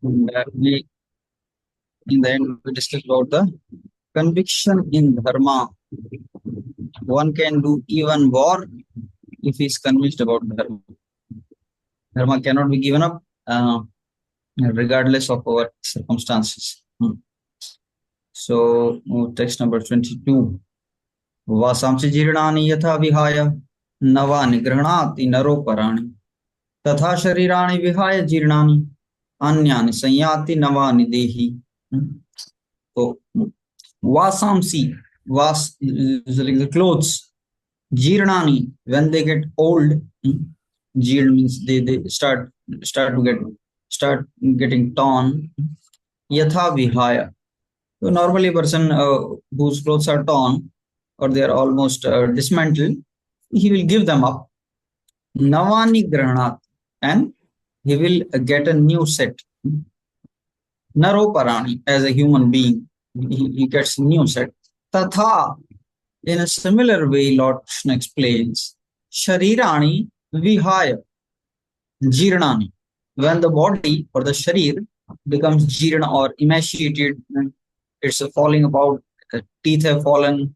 We, in the end, we discussed about the conviction in dharma. One can do even war if he is convinced about dharma. Dharma cannot be given up regardless of our circumstances. So, text number 22. वासांसि जीर्णानि यथा विहाय नवानि गृह्णाति नरोपराणि तथा शरीराणि विहाय जीर्णानि अन्यानि संयाति नवानि देहि. So, vasamsi, vas is like the clothes. Jirnani, when they get old, jeern means they start getting torn. Yatha vihaya. So normally a person whose clothes are torn or they are almost dismantled, he will give them up. Navani granat, and he will get a new set. Naroparani, as a human being, he gets a new set. Tatha, in a similar way, Lord Krishna explains, Sharirani vihaya, jirnani. When the body or the sharir becomes jirna or emaciated, it's falling apart, teeth have fallen,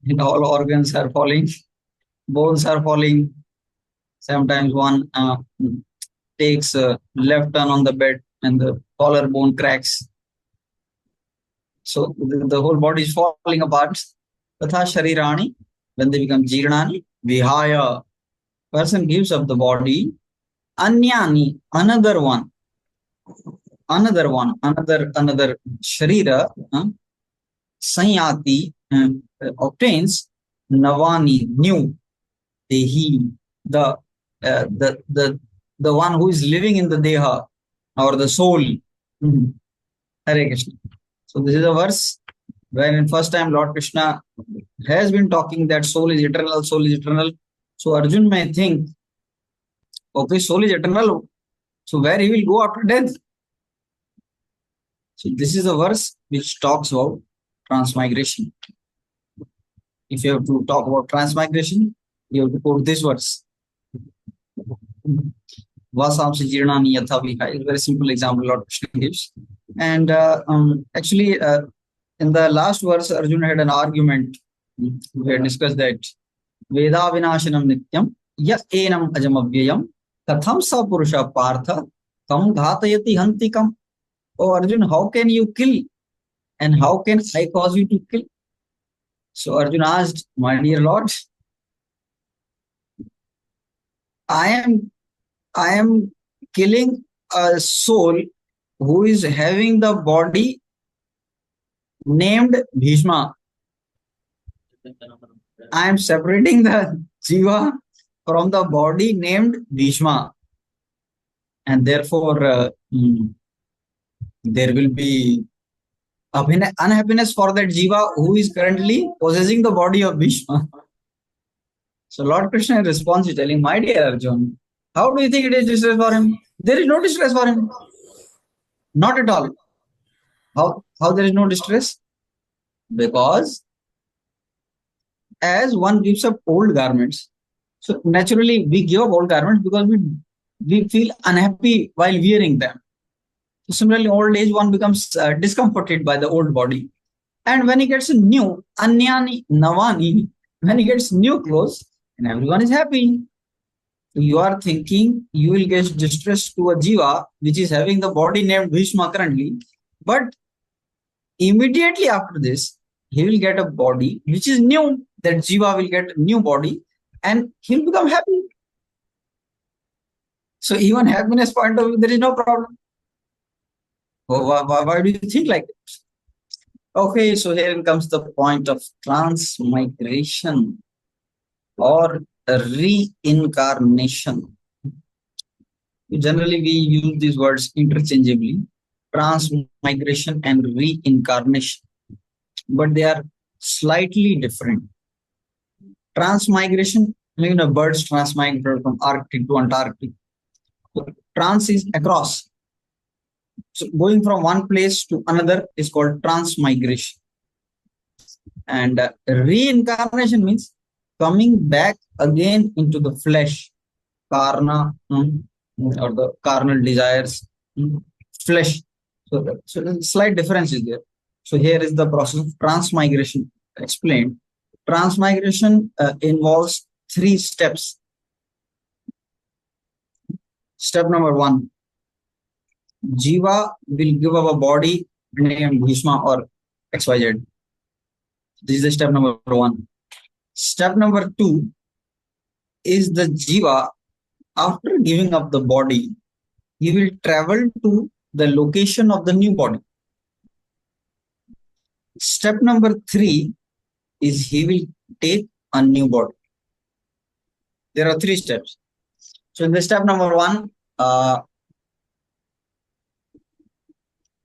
and all organs are falling, bones are falling. Sometimes one takes a left turn on the bed and the collarbone cracks. So the whole body is falling apart. Tatha sharirani, when they become jirnani, vihaya, person gives up the body. Anyani, another sharira, sanyati, obtains navani, new, dehi, the one who is living in the deha or the soul. Hare Krishna. So this is a verse where in first time Lord Krishna has been talking that soul is eternal, soul is eternal. So Arjun may think, okay, soul is eternal, so where he will go after death? So this is a verse which talks about transmigration. If you have to talk about transmigration, you have to quote this verse. Vasamsi jirnani yatha vihaya is a very simple example Lord Krishna gives. And actually, in the last verse, Arjuna had an argument. We had discussed that Veda vinashanam nityam ya enam ajamavyayam katham sa purusha partha kam ghatayati hantikam. Oh Arjuna, how can you kill? And how can I cause you to kill? So Arjuna asked, my dear Lord, I am killing a soul who is having the body named Bhishma. I am separating the jiva from the body named Bhishma. And therefore, there will be unhappiness for that jiva who is currently possessing the body of Bhishma. So Lord Krishna in response is telling, my dear Arjuna, how do you think it is distress for him? There is no distress for him. Not at all. How there is no distress? Because as one gives up old garments, so naturally we give up old garments because we feel unhappy while wearing them. So similarly, old age one becomes discomforted by the old body. And when he gets a new, anyani, navani, when he gets new clothes, and everyone is happy. So you are thinking you will get distress to a jiva which is having the body named Bhishma currently, but immediately after this, he will get a body which is new. That jiva will get a new body and he'll become happy. So even happiness point of view, there is no problem. Why do you think like this? Okay, so here comes the point of transmigration or reincarnation. Generally, we use these words interchangeably, transmigration and reincarnation, but they are slightly different. Transmigration, birds transmigrate from Arctic to Antarctic. So trans is across. So going from one place to another is called transmigration. And reincarnation means coming back again into the flesh, karna, or the carnal desires, flesh. So the slight difference is there. So here is the process of transmigration explained. Transmigration involves 3 steps. Step number 1, Jiva will give up a body named Bhishma or XYZ. This is the step number 1. Step number 2 is the Jiva, after giving up the body, he will travel to the location of the new body. Step number 3 is he will take a new body. There are 3 steps. So in the step number 1,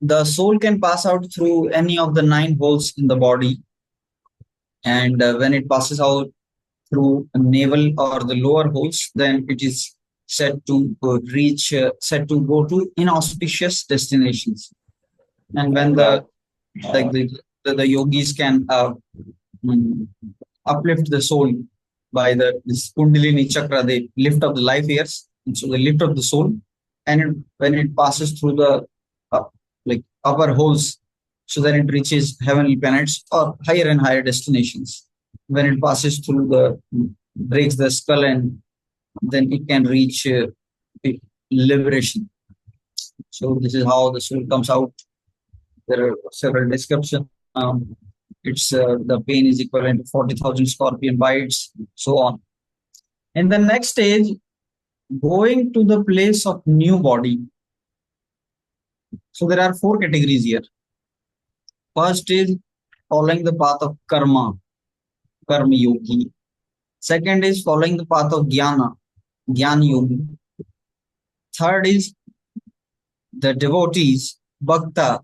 the soul can pass out through any of the 9 holes in the body, and when it passes out through a navel or the lower holes, then it is said to said to go to inauspicious destinations. And when the yogis can uplift the soul by this Kundalini chakra, they lift up the life years, and so they lift up the soul, and when it passes through the upper holes, so then it reaches heavenly planets or higher and higher destinations. When it passes through breaks the skull, and then it can reach liberation. So this is how the soul comes out. There are several descriptions. The pain is equivalent to 40,000 scorpion bites, so on. In the next stage, going to the place of new body. So there are 4 categories here. First is following the path of karma yogi. Second is following the path of jnana yogi. Third is the devotees, bhakta,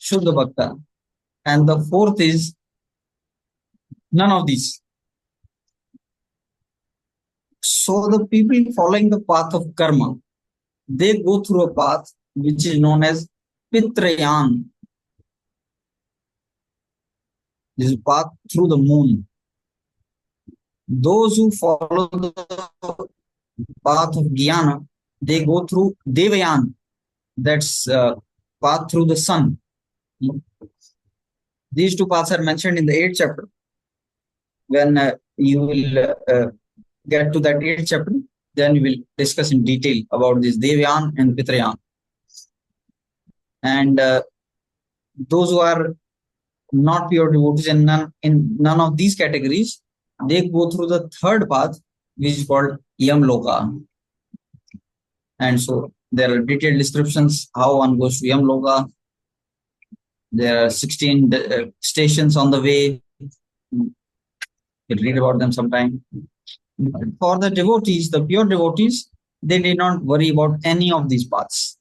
shuddha bhakta. And the fourth is none of these. So the people following the path of karma, they go through a path which is known as Pitrayan. This is path through the moon. Those who follow the path of Jnana, they go through Devayan. That's path through the sun. These 2 paths are mentioned in the 8th chapter. When you will get to that 8th chapter, then we will discuss in detail about this Devayan and Pitrayan. And those who are not pure devotees and in none of these categories, they go through the 3rd path, which is called Yamloka. And so there are detailed descriptions how one goes to Yamloka. There are 16 stations on the way. You can read about them sometime. For the devotees, the pure devotees, they did not worry about any of these paths.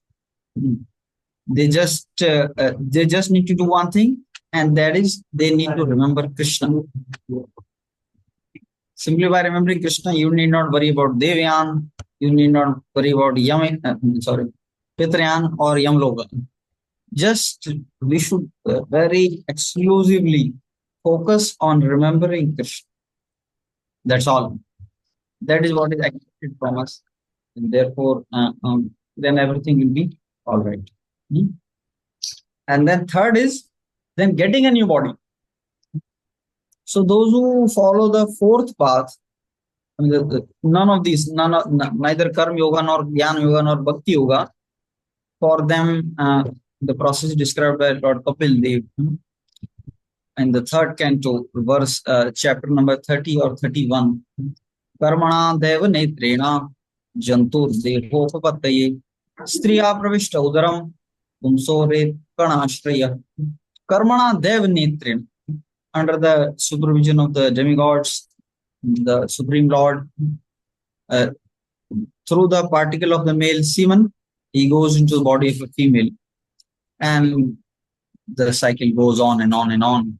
They just need to do one thing, and that is they need to remember Krishna. Simply by remembering Krishna, you need not worry about Devyan, you need not worry about Pitrayan or Yamloka. Just we should very exclusively focus on remembering Krishna. That's all. That is what is expected from us, and therefore then everything will be all right. And then 3rd is then getting a new body. So those who follow the 4th path, none of these, neither Karma Yoga nor Jnana Yoga nor Bhakti Yoga, for them the process described by Lord Kapil Dev in the 3rd canto, verse chapter number 30 or 31. Karmana deva netrena jantur dehopapataye striya pravishta udaram pumsore kanashraya. Karmana deva netrena, under the supervision of the demigods, the Supreme Lord, through the particle of the male semen, he goes into the body of a female. And the cycle goes on and on and on.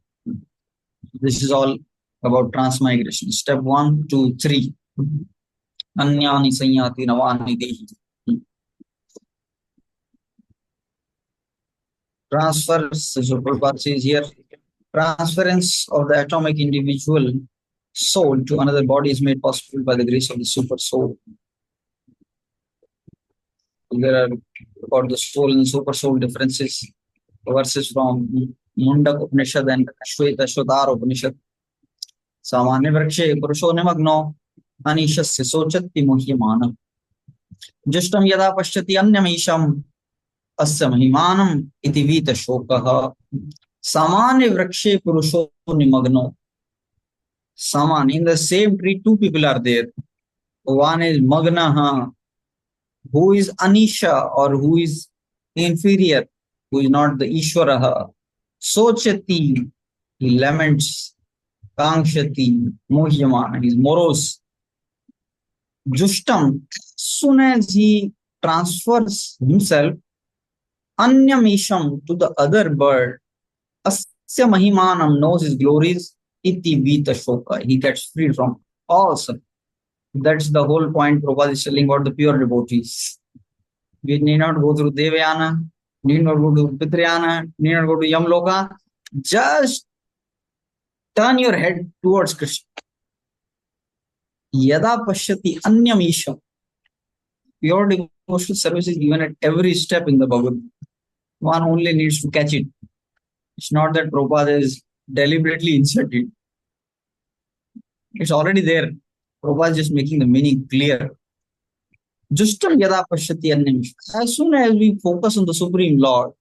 This is all about transmigration. Step 1, 2, 3. Anyani sanyati navani dehi. Transfers, so Prabhupada says here, transference of the atomic individual soul to another body is made possible by the grace of the super soul. There are about the soul and super soul differences. Verses from Mundak Upanishad and Shweta Shudar Upanishad. सामान्य वृक्षे पुरुषो निमग्नो अनीशस्य शोचति मुह्यमानः जुष्टं यदा पश्यति अन्यमीशम् अस्य महिमानम् इति वीतशोकः सामान्य वृक्षे पुरुषो निमग्नो. Saman, in the same tree, two people are there. One is Magnaha, who is Anisha or who is inferior, who is not the Ishwaraha. Sochati, he laments. Kangshati, Mohyamana, he is morose. Jushtam, as soon as he transfers himself, Anyamisham, to the other bird, Asya Mahimanam, knows his glories, Iti Vita Shoka, he gets freed from all suffering. That's the whole point Prabhupada is telling about the pure devotees. We need not go through Devayana, need not go to Pitrayana, need not go to Yamloka. Just turn your head towards Krishna. Yada Pashyati Anyamisham. Pure devotional service is given at every step in the Bhagavad Gita. One only needs to catch it. It's not that Prabhupada is deliberately inserted. It's already there. Prabhupada is just making the meaning clear. Justam yada pashyati anyamisham. As soon as we focus on the Supreme Lord,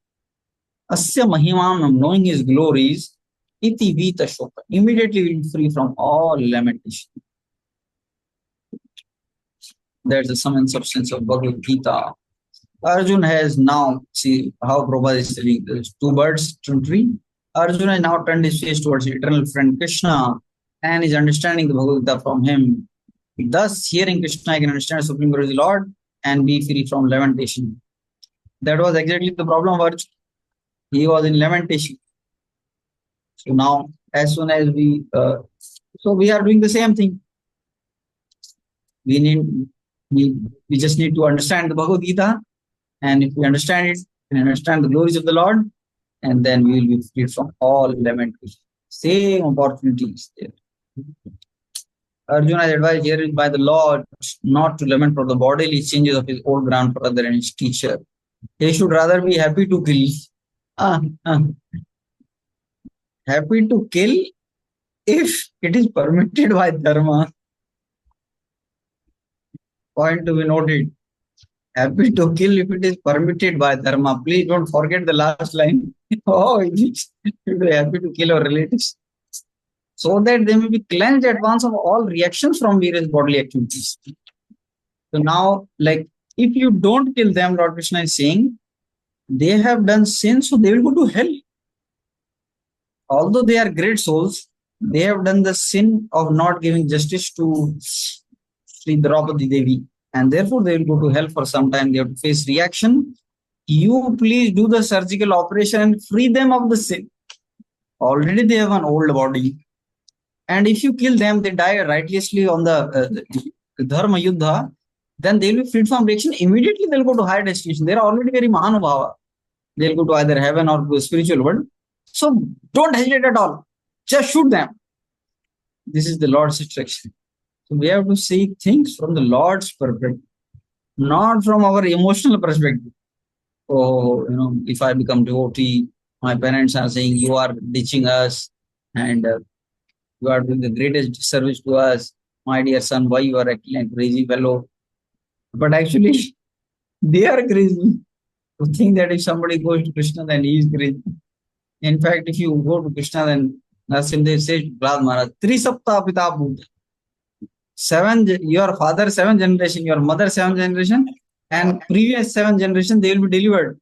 asya mahimanam, knowing his glories, iti vita shoka, immediately we will be free from all lamentation. That's the sum and substance of Bhagavad Gita. Arjun has now, see how Prabhupada is telling, there's two birds, two tree. Arjun has now turned his face towards his eternal friend Krishna and is understanding the Bhagavad Gita from him. Thus, hearing Krishna, I can understand Supreme Guru is the Lord and be free from lamentation. That was exactly the problem of Arjun. He was in lamentation. So now, as soon as we are doing the same thing. We just need to understand the Bhagavad Gita, and if we understand it, we understand the glories of the Lord, and then we will be free from all lamentation. Same opportunities there. Arjuna is advised here by the Lord not to lament for the bodily changes of his old grandfather and his teacher. He should rather be happy to kill. Happy to kill if it is permitted by Dharma. Point to be noted. Happy to kill if it is permitted by Dharma. Please don't forget the last line. We're happy to kill our relatives, so that they may be cleansed at once of all reactions from various bodily activities. So now, like, if you don't kill them, Lord Krishna is saying, they have done sin, so they will go to hell. Although they are great souls, they have done the sin of not giving justice to Sri Draupadi Devi, and therefore they will go to hell for some time. They have to face reaction. You please do the surgical operation and free them of the sin. Already they have an old body. And if you kill them, they die righteously on the Dharma Yuddha, then they will be freed from reaction. Immediately they'll go to higher destination. They are already very Mahanubhava. They'll go to either heaven or to the spiritual world. So don't hesitate at all. Just shoot them. This is the Lord's instruction. So we have to see things from the Lord's perspective, not from our emotional perspective. Oh, if I become devotee, my parents are saying you are ditching us and you are doing the greatest service to us. My dear son, why you are acting like crazy fellow? But actually, they are crazy to think that if somebody goes to Krishna, then he is crazy. In fact, if you go to Krishna, then Narasimha says, Prahlad Maharaj, Tri Sapta Pita Bhuta. Your father 7 generation, your mother 7 generation, and previous 7 generation, they will be delivered.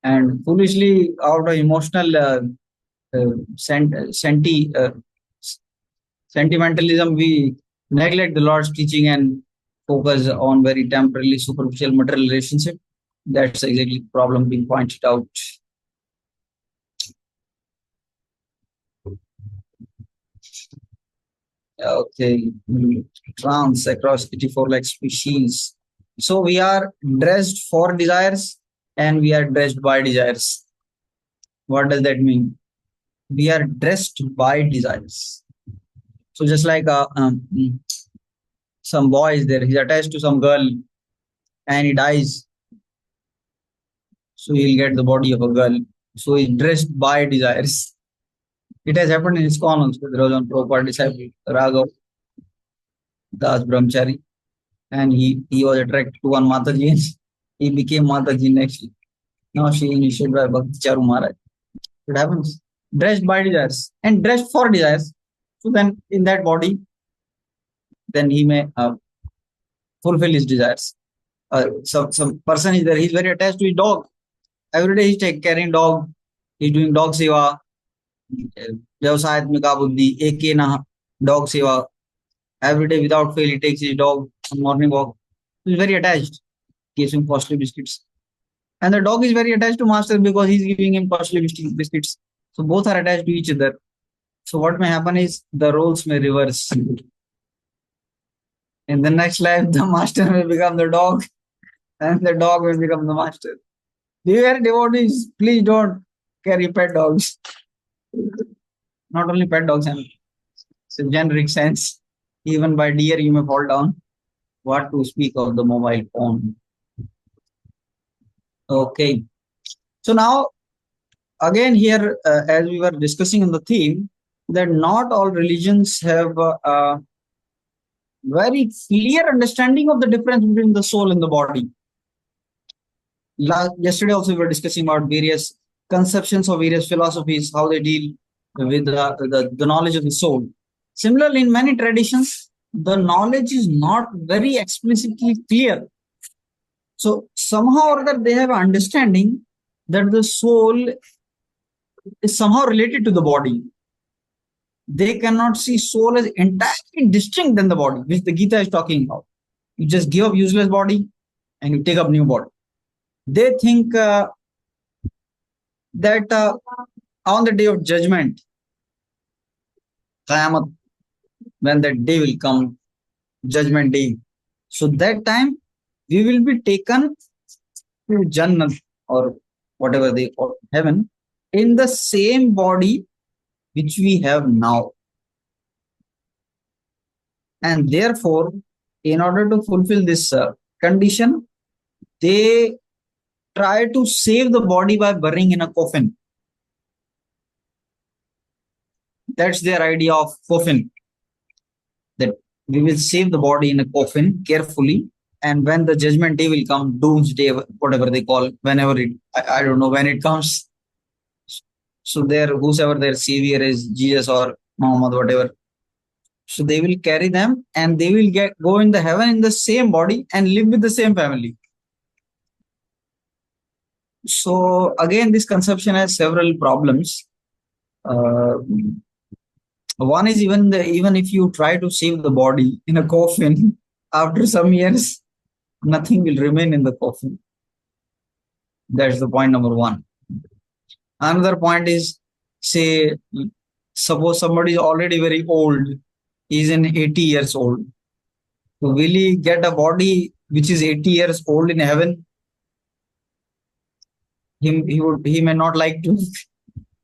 And foolishly, out of emotional sentimentalism, we neglect the Lord's teaching and focus on very temporarily superficial material relationship. That's exactly the problem being pointed out. Okay, trans across 84 lakh species. So we are dressed for desires and we are dressed by desires. What does that mean? We are dressed by desires. So just like some boy is there, he's attached to some girl, and he dies. So he'll get the body of a girl. So he's dressed by desires. It has happened in ISKCON also. There was one Prabhupada disciple, Raghav Das Brahmachari, and he was attracted to one Mataji and he became Mataji next. Now she initiated by Bhakti Charu Maharaj. It happens. Dressed by desires and dressed for desires. So then in that body, then he may fulfill his desires. Some person is there, he's very attached to his dog. Every day he's carrying dog, he's doing dog seva, व्यवसायत्मिका बुद्धि एक ना dog seva. Every day without fail he takes his dog on morning walk. He's very attached, gives him costly biscuits. And the dog is very attached to master because he's giving him costly biscuits. So both are attached to each other. So what may happen is the roles may reverse. In the next life, the master may become the dog and the dog will become the master. Dear devotees, please don't carry pet dogs. Not only pet dogs, and it's a generic sense. Even by deer, you may fall down. What to speak of the mobile phone? Okay. So now, again, here, as we were discussing on the theme, that not all religions have a very clear understanding of the difference between the soul and the body. Yesterday also we were discussing about various conceptions of various philosophies, how they deal with the knowledge of the soul. Similarly, in many traditions, the knowledge is not very explicitly clear. So somehow or other they have an understanding that the soul is somehow related to the body. They cannot see soul as entirely distinct than the body, which the Gita is talking about. You just give up useless body and you take up new body. They think that on the day of judgment, Qayamat, when that day will come, judgment day. So that time we will be taken to Jannah or whatever they call heaven in the same body which we have now. And therefore, in order to fulfill this condition, they try to save the body by burying in a coffin. That's their idea of coffin. That we will save the body in a coffin carefully, and when the judgment day will come, doomsday, whatever they call, whenever I don't know when it comes. So whosoever their savior is, Jesus or Muhammad, whatever. So they will carry them and they will go in the heaven in the same body and live with the same family. So again, this conception has several problems. One is even if you try to save the body in a coffin, after some years, nothing will remain in the coffin. That's the point number one. Another point is, say, suppose somebody is already very old, he's in 80 years old. So will he get a body which is 80 years old in heaven? He may not like to.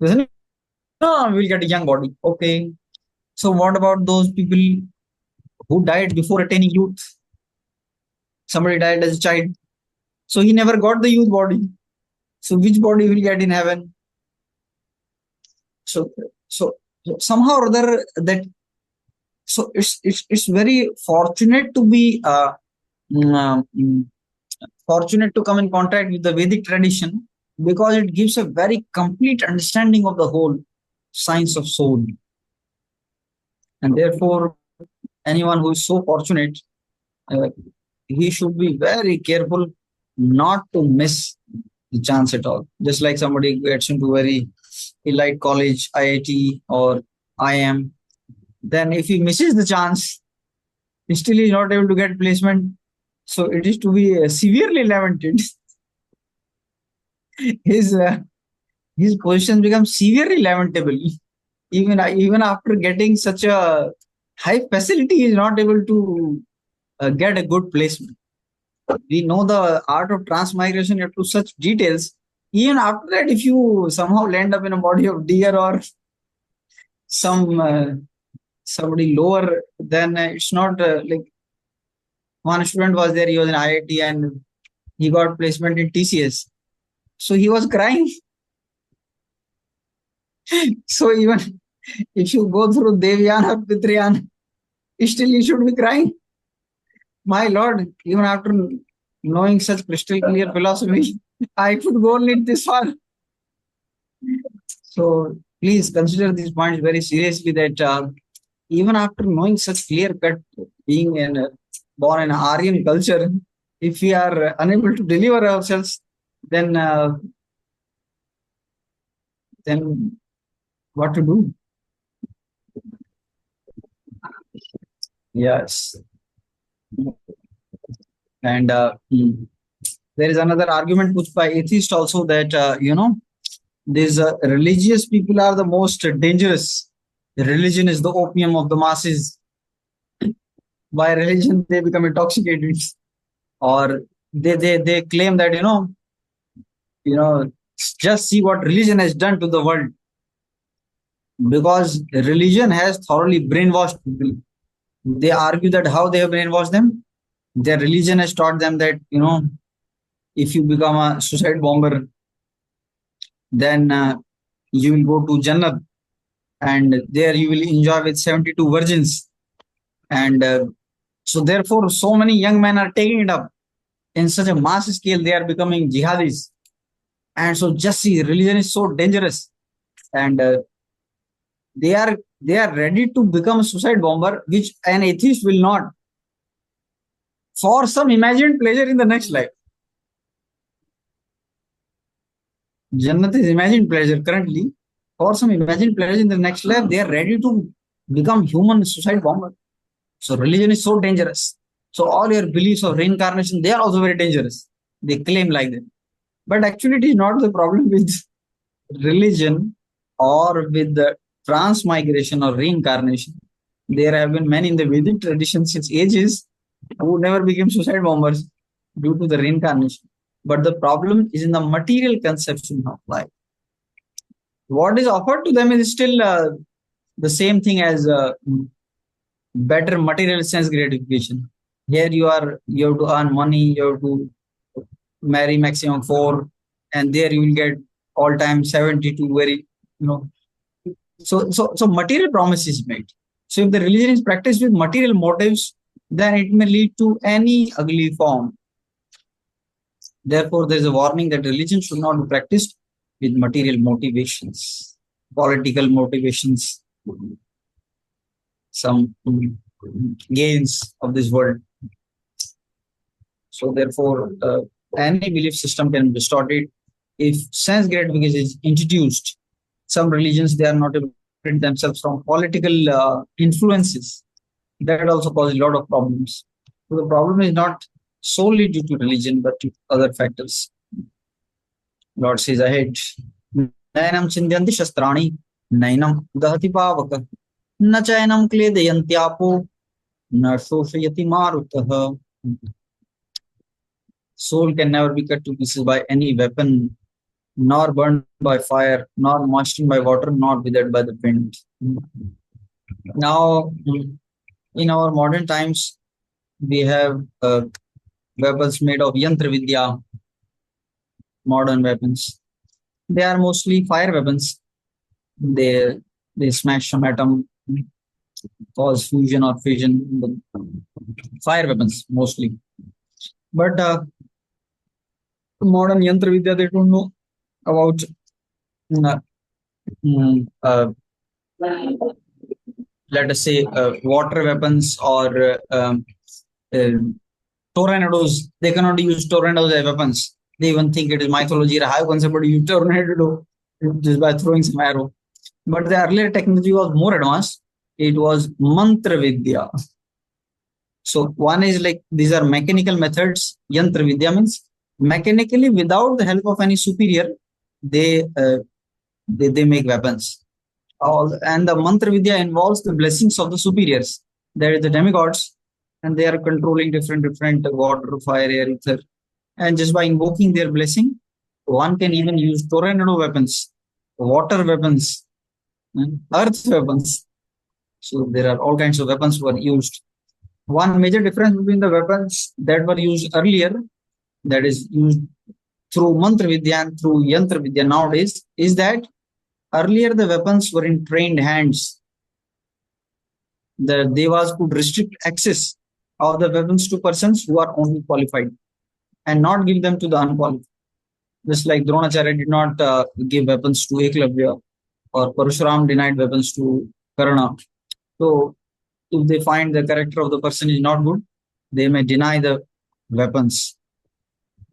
No, we'll get a young body. Okay. So what about those people who died before attaining youth? Somebody died as a child. So he never got the youth body. So which body will get in heaven? So somehow or other that. So it's very fortunate to be fortunate to come in contact with the Vedic tradition because it gives a very complete understanding of the whole science of soul. And therefore, anyone who is so fortunate, he should be very careful not to miss the chance at all. Just like somebody gets into very elite college, IIT or IM, then if he misses the chance, he still is not able to get placement. So it is to be severely lamented. his position becomes severely lamentable. Even after getting such a high facility, he is not able to get a good placement. We know the art of transmigration to such details. Even after that, if you somehow land up in a body of deer or somebody lower, then it's not like one student was there, he was in IIT and he got placement in TCS. So he was crying. So even if you go through Devyan or Pitryan, still you should be crying. My Lord, even after knowing such crystal clear philosophy, I could go only this far. So please consider these points very seriously that even after knowing such clear cut, being born in Aryan culture, if we are unable to deliver ourselves, then then what to do? Yes, and there is another argument pushed by atheists also that these religious people are the most dangerous. Religion is the opium of the masses. By religion, they become intoxicated, or they claim that you know just see what religion has done to the world, because religion has thoroughly brainwashed people. They argue that how they have brainwashed them. Their religion has taught them that if you become a suicide bomber, then you will go to Jannat, and there you will enjoy with 72 virgins. And so therefore, so many young men are taking it up in such a mass scale. They are becoming jihadis. And so just see, religion is so dangerous, and they are ready to become a suicide bomber, which an atheist will not, for some imagined pleasure in the next life. Jannat is imagined pleasure currently. For some imagined pleasure in the next life, they are ready to become human suicide bomber. So religion is so dangerous. So all your beliefs of reincarnation, they are also very dangerous. They claim like that. But actually, it is not the problem with religion or with the transmigration or reincarnation. There have been many in the Vedic tradition since ages who never became suicide bombers due to the reincarnation. But the problem is in the material conception of life. What is offered to them is still the same thing as better material sense gratification. Here you have to earn money, you have to marry maximum four, and there you will get all time 72 very, you know. So material promise is made. So if the religion is practiced with material motives, then it may lead to any ugly form. Therefore, there is a warning that religion should not be practiced with material motivations, political motivations, some gains of this world. So therefore, any belief system can be distorted if sense gratification is introduced. Some religions, they are not able to protect themselves from political influences. That also causes a lot of problems. So the problem is not solely due to religion, but to other factors. Lord says ahead, Nainam chindyanti shastrani, nainam dahati pavaka, na chainam kledayanti na shoshayati marutah. Soul can never be cut to pieces by any weapon, nor burned by fire, nor moistened by water, nor withered by the wind. Now, in our modern times, we have weapons made of yantra vidya, modern weapons. They are mostly fire weapons. They smash some atom, cause fusion or fission. Fire weapons mostly. But modern yantra vidya, they don't know about let us say water weapons or tornadoes. They cannot use tornadoes as weapons. They even think it is mythology. How can somebody use tornado just by throwing some arrow? But the earlier technology was more advanced. It was mantra vidya. So one is like these are mechanical methods. Yantra vidya means mechanically without the help of any superior, they make weapons. And the mantra vidya involves the blessings of the superiors. There is the demigods, and they are controlling different water, fire, air, ether. And just by invoking their blessing, one can even use tornado weapons, water weapons, earth weapons. So there are all kinds of weapons were used. One major difference between the weapons that were used earlier that is used through mantra vidya and through yantra vidya nowadays is that earlier the weapons were in trained hands. The devas could restrict access of the weapons to persons who are only qualified and not give them to the unqualified. Just like Dronacharya did not give weapons to Eklavya, or Parashuram denied weapons to Karna. So if they find the character of the person is not good, they may deny the weapons.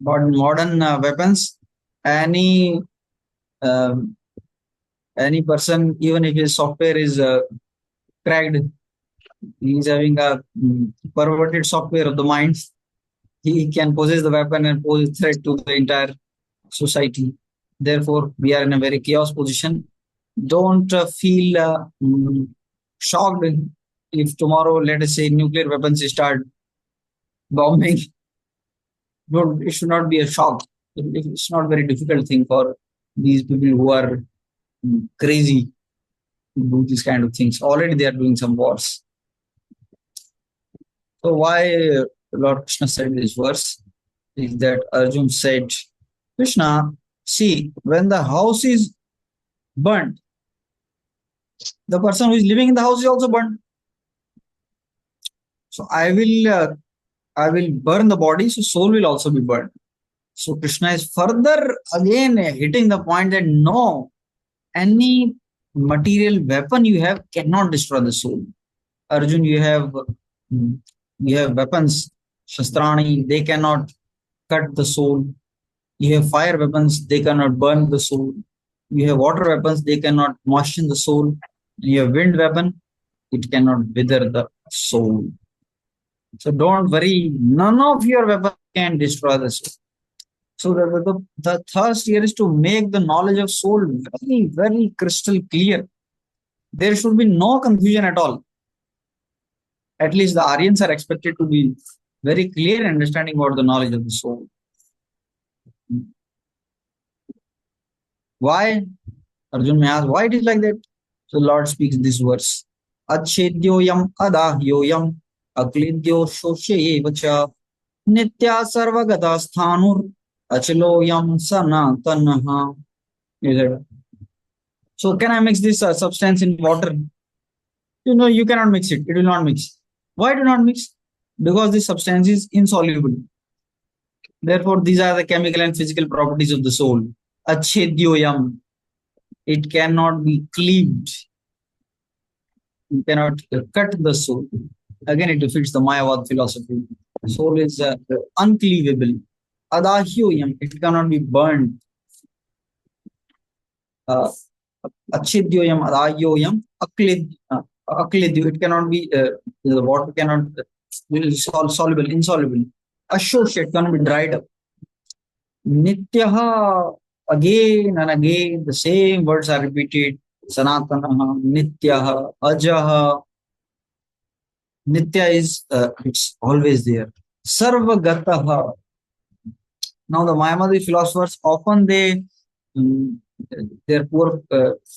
But modern weapons, any um, any person, even if his software is cracked, he is having a perverted software of the mind. He can possess the weapon and pose a threat to the entire society. Therefore, we are in a very chaos position. Don't feel shocked if tomorrow, let us say, nuclear weapons start bombing. Don't, it should not be a shock. It's not a very difficult thing for these people who are crazy to do these kind of things. Already they are doing some wars. So why Lord Krishna said this verse is that Arjun said, Krishna, see, when the house is burnt, the person who is living in the house is also burnt. So I will burn the body, so soul will also be burned. So Krishna is further again hitting the point that no, any material weapon you have cannot destroy the soul. Arjun, you have weapons, Shastrani, they cannot cut the soul. You have fire weapons, they cannot burn the soul. You have water weapons, they cannot moisten the soul. You have wind weapon, it cannot wither the soul. So don't worry, none of your weapons can destroy the soul. So the thirst here is to make the knowledge of soul very, very crystal clear. There should be no confusion at all. At least the Aryans are expected to be very clear understanding about the knowledge of the soul. Why? Arjun may ask, why it is like that? So Lord speaks this verse. Achedyoyam adahyoyam aklidyo shoshevacha nitya sarvagata sthanur achaloyam sanatanaha. So can I mix this substance in water? You cannot mix it. It will not mix. Why do not mix? Because this substance is insoluble. Therefore, these are the chemical and physical properties of the soul. Achedyoyam. It cannot be cleaved. You cannot cut the soul. Again, it defeats the Mayavad philosophy. Soul is uncleavable. Adahyoyam. It cannot be burned. Achidyoyam, adahyoyam, aklidyu. It cannot be, the water cannot be soluble, insoluble. Associate cannot be dried up. Nityaha, again and again, the same words are repeated. Sanatanaha, Nityaha, Ajaha. Nitya is, it's always there. Sarvagataha. Now the Mayavadi philosophers often they're poor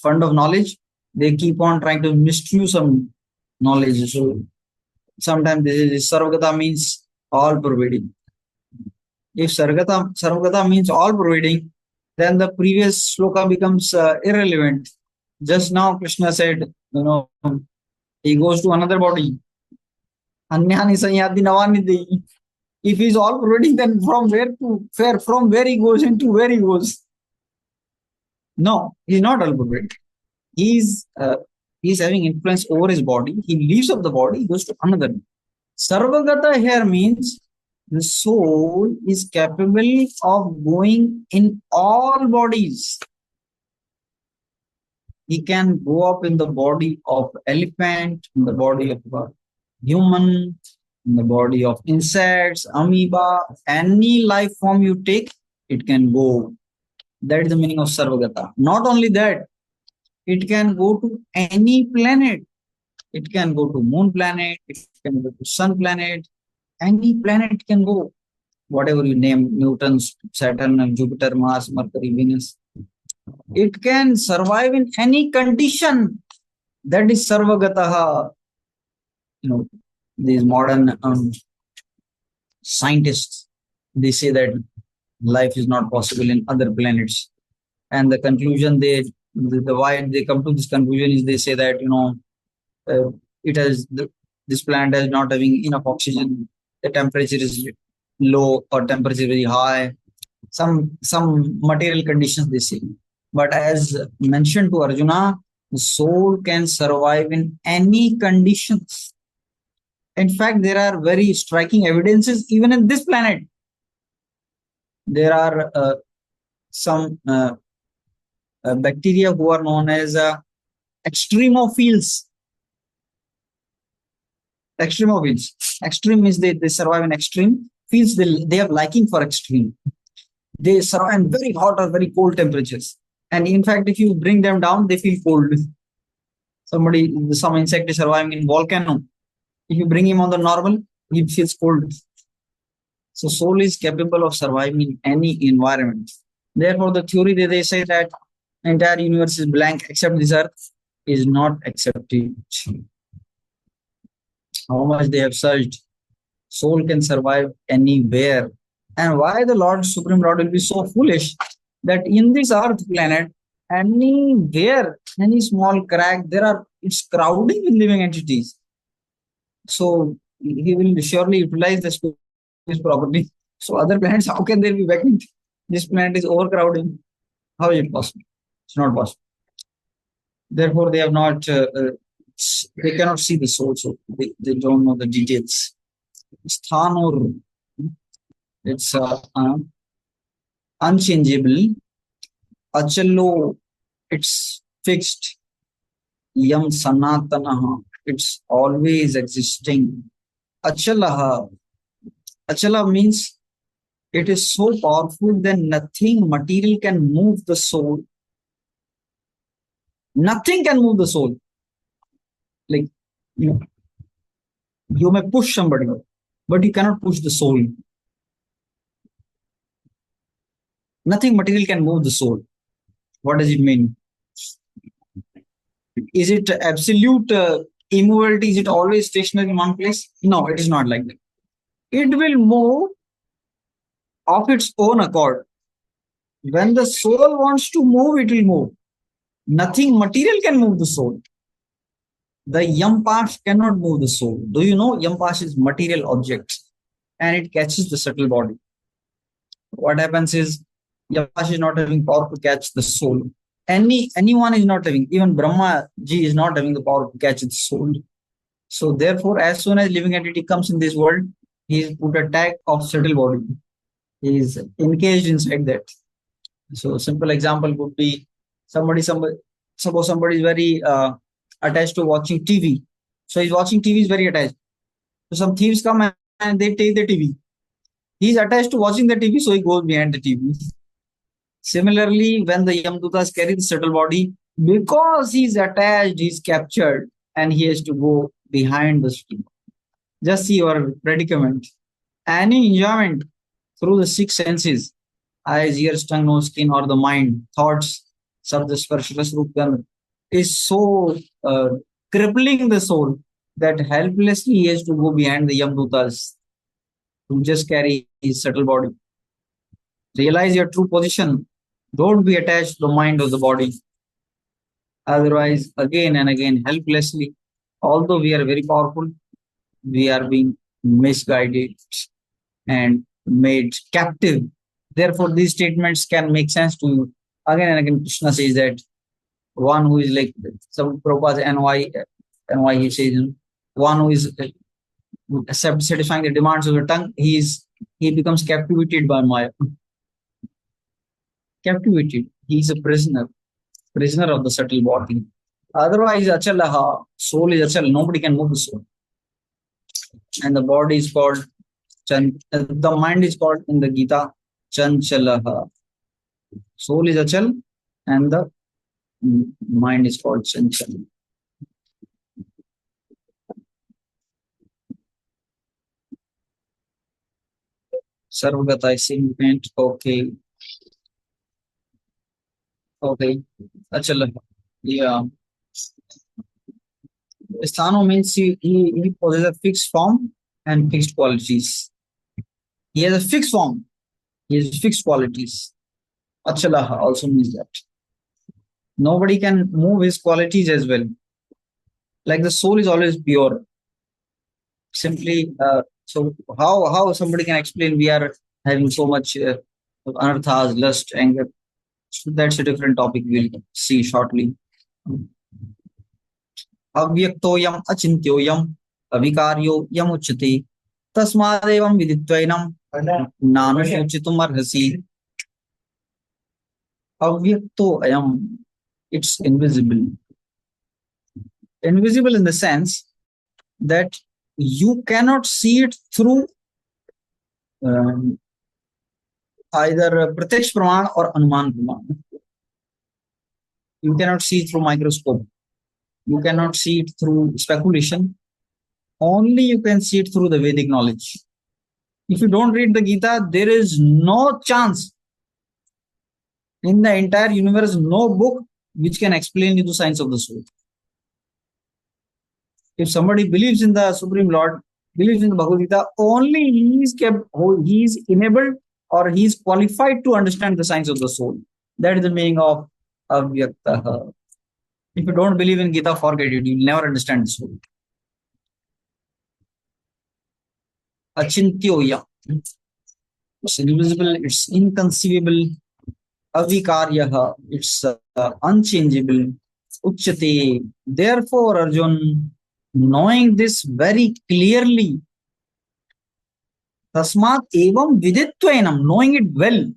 fund of knowledge. They keep on trying to misuse some knowledge. So sometimes this Sarvagata means all pervading. If Sarvagata means all pervading, then the previous sloka becomes irrelevant. Just now Krishna said, he goes to another body. Anyani sanyadi navanidhi. If he's all pervading, then from where he goes into where he goes? No, he's not all pervading. He's having influence over his body. He leaves of the body, goes to another. Sarvagata here means the soul is capable of going in all bodies. He can go up in the body of elephant, in the body of a human, in the body of insects, amoeba, any life form you take, it can go. That is the meaning of Sarvagata. Not only that, it can go to any planet. It can go to moon planet, it can go to sun planet, any planet can go. Whatever you name, Newton, Saturn, Jupiter, Mars, Mercury, Venus. It can survive in any condition. That is Sarvagataha. These modern scientists, they say that life is not possible in other planets. And the conclusion the why they come to this conclusion is they say that, uh, it has this planet is not having enough oxygen. The temperature is low or temperature very high. Some material conditions they say. But as mentioned to Arjuna, the soul can survive in any conditions. In fact, there are very striking evidences even in this planet. There are some bacteria who are known as extremophiles. Extremophiles. Extreme means they survive in extreme. Feels they have liking for extreme. They survive in very hot or very cold temperatures. And in fact, if you bring them down, they feel cold. Some insect is surviving in volcano. If you bring him on the normal, he feels cold. So soul is capable of surviving in any environment. Therefore, the theory that they say that entire universe is blank except this earth is not accepted. How much they have searched, soul can survive anywhere. And why the Lord Supreme Lord will be so foolish that in this earth planet, anywhere, any small crack, it's crowding with living entities. So he will surely utilize the space properly. So other planets, how can they be vacant? This planet is overcrowding. How is it possible? It's not possible. Therefore, they have not. They cannot see the soul, so they don't know the details. Sthanor, it's unchangeable. Achallo, it's fixed. Yam sanatanaha, it's always existing. Achalaha, achala means it is so powerful that nothing material can move the soul. Nothing can move the soul. Like you may push somebody, but you cannot push the soul. Nothing material can move the soul. What does it mean? Is it absolute immovability? Is it always stationary in one place? No, it is not like that. It will move of its own accord. When the soul wants to move, it will move. Nothing material can move the soul. The yampash cannot move the soul. Do you know yampash is material object and it catches the subtle body? What happens is yampash is not having power to catch the soul. Anyone is not having, even Brahma ji is not having the power to catch its soul. So therefore, as soon as living entity comes in this world, he is put a tag of subtle body. He is encaged inside that. So simple example would be somebody suppose somebody is very attached to watching TV. So he's watching TV is very attached. So some thieves come and they take the TV. He's attached to watching the TV, so he goes behind the TV. Similarly, when the Yamdutas carry the subtle body, because he's attached, he's captured, and he has to go behind the screen. Just see your predicament. Any enjoyment through the six senses, eyes, ears, tongue, nose, skin, or the mind, thoughts, sabda, sparsh, ras, roop, gandh, is so crippling the soul that helplessly he has to go behind the Yamdutas to just carry his subtle body. Realize your true position. Don't be attached to the mind or the body. Otherwise, again and again, helplessly, although we are very powerful, we are being misguided and made captive. Therefore, these statements can make sense to you. Again and again, Krishna says that one who is like some Prabhupada NY he says, one who is satisfying the demands of the tongue, he becomes captivated by Maya. Captivated. He is a prisoner of the subtle body. Otherwise, Achalaha, soul is Achal, nobody can move the soul. And the body is called the mind is called in the Gita Chanchalaha. Soul is Achal and the mind is called Chanchal. Sarvagata is significant. Okay. Okay. Achalaha. Yeah. Sthano means he possesses a fixed form and fixed qualities. He has a fixed form. He has fixed qualities. Achalaha also means that. Nobody can move his qualities as well. Like the soul is always pure. Simply, so how somebody can explain we are having so much anarthas, lust, anger? So that's a different topic we'll see shortly. Avyaktoyam achintyoyam avikaryo yamuchati tasmadevam viditvainam nanushchitum arhasi. Avyakto ayam, it's invisible. Invisible in the sense that you cannot see it through um, either pratyaksh praman or anuman praman. You cannot see it through microscope. You cannot see it through speculation. Only you can see it through the Vedic knowledge. If you don't read the Gita, there is no chance in the entire universe, no book which can explain you the science of the soul. If somebody believes in the Supreme Lord, believes in the Bhagavad Gita, only he is enabled or he is qualified to understand the science of the soul. That is the meaning of avyaktaha. If you don't believe in Gita, forget it. You will never understand the soul. Achintyoya. It's invisible, it's inconceivable. Avikaryaha, it's unchangeable. Uchyate. Therefore, Arjun, knowing this very clearly, tasmat evam viditvainam, knowing it well,